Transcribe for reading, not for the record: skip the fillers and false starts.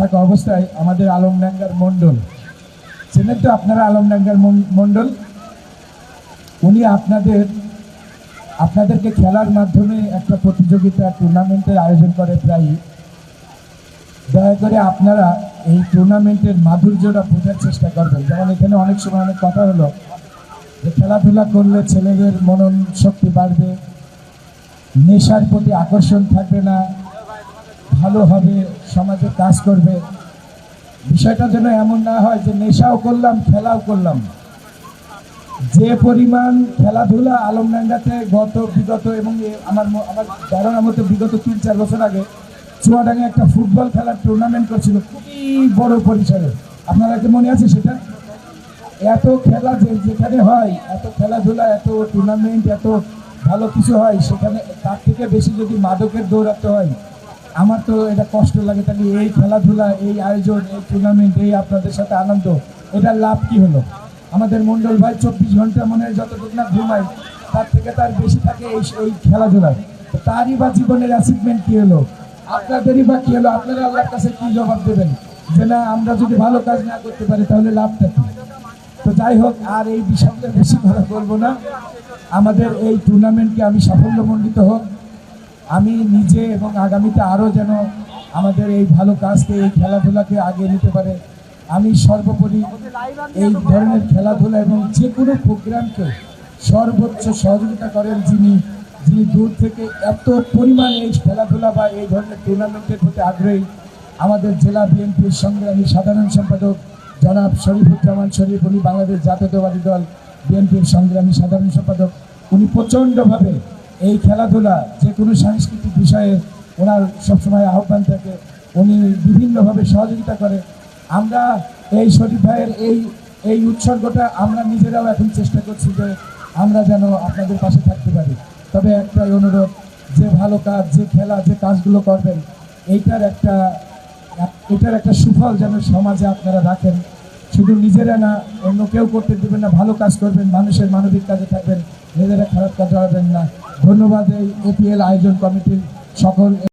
থাকা অবস্থায় আমাদের আলমডাঙ্গার মণ্ডল, চেনেন তো আপনারা আলমডাঙ্গার মণ্ডল, উনি আপনাদেরকে খেলার মাধ্যমে একটা প্রতিযোগিতা টুর্নামেন্টের আয়োজন করে প্রায়ই। দয়া করে আপনারা এই টুর্নামেন্টের মাধুর্যটা বোঝার চেষ্টা করবেন। যেমন এখানে অনেক সময় অনেক কথা হলো যে খেলাধুলা করলে ছেলেদের মনন শক্তি বাড়বে, নেশার প্রতি আকর্ষণ থাকবে না, ভালো হবে, সমাজে কাজ করবে। বিষয়টা যেন এমন না হয় যে নেশাও করলাম খেলাও করলাম। যে পরিমাণ খেলাধুলা আলমডাঙ্গাতে বিগত এবং আমার ধারণা মতো বিগত 3-4 বছর আগে চুয়াডাঙ্গা একটা ফুটবল খেলার টুর্নামেন্ট করছিল খুবই বড় পরিসরে। আপনারা কি মনে আছে সেটা? এত খেলা যেখানে হয়, এত খেলাধুলা, এত টুর্নামেন্ট, এত ভালো কিছু হয়, সেখানে তার থেকে বেশি যদি মাদকের দৌড়াতে হয়, আমার তো এটা কষ্ট লাগে। তাহলে এই খেলাধুলা, এই আয়োজন, এই টুর্নামেন্ট, এই আপনাদের সাথে আনন্দ, এটার লাভ কি হলো? আমাদের মণ্ডল ভাই 24 ঘন্টা মনে হয় যতটুকু না ঘুমায়, তার থেকে তার বেশি থাকে এই খেলাধুলায়। তারই বা জীবনের অ্যাচিভমেন্ট কি হলো? আপনাদেরই বা কি হলো? আপনারা আল্লাহর কাছে কি জবাব দেবেন যে না, আমরা যদি ভালো কাজ না করতে পারি তাহলে লাভটা কি? তো যাই হোক, আর এই বিষয়টা বেশি কথা বলবো না। আমাদের এই টুর্নামেন্টকে আমি সাফল্যমণ্ডিত হোক, আমি নিজে এবং আগামীতে আরও যেন আমাদের এই ভালো কাজকে, এই খেলাধুলাকে আগিয়ে নিতে পারে। আমি সর্বোপরি এই ধরনের খেলাধুলা এবং যে কোনো প্রোগ্রামকে সর্বোচ্চ সহযোগিতা করেন যিনি দূর থেকে এত পরিমাণ এই খেলাধুলা বা এই ধরনের টুর্নামেন্টের প্রতি আগ্রহী, আমাদের জেলা বিএনপির সংগ্রামী সাধারণ সম্পাদক জনাব শরীফুজ্জামান শরীফ। উনি বাংলাদেশ জাতীয়তাবাদী দল বিএনপির সংগ্রামী সাধারণ সম্পাদক। উনি প্রচণ্ডভাবে এই খেলাধুলা, যে কোনো সাংস্কৃতিক বিষয়ে ওনার সবসময় আহ্বান থাকে, উনি বিভিন্নভাবে সহযোগিতা করে। আমরা এই শরীফ ভাইয়ের এই উৎসর্গটা আমরা নিজেরাও এখন চেষ্টা করছি যে আমরা যেন আপনাদের পাশে থাকতে পারি। তবে একটাই অনুরোধ, যে ভালো কাজ, যে খেলা, যে কাজগুলো করবেন, এইটার একটা সুফল যেন সমাজে আপনারা রাখেন। শুধু নিজেরা না, অন্য কেউ করতে দেবেন না। ভালো কাজ করবেন, মানুষের মানবিক কাজে থাকবেন, নিজেরা খারাপ কাজ করবেন না। ধন্যবাদ এই এপিএল আয়োজন কমিটির সকল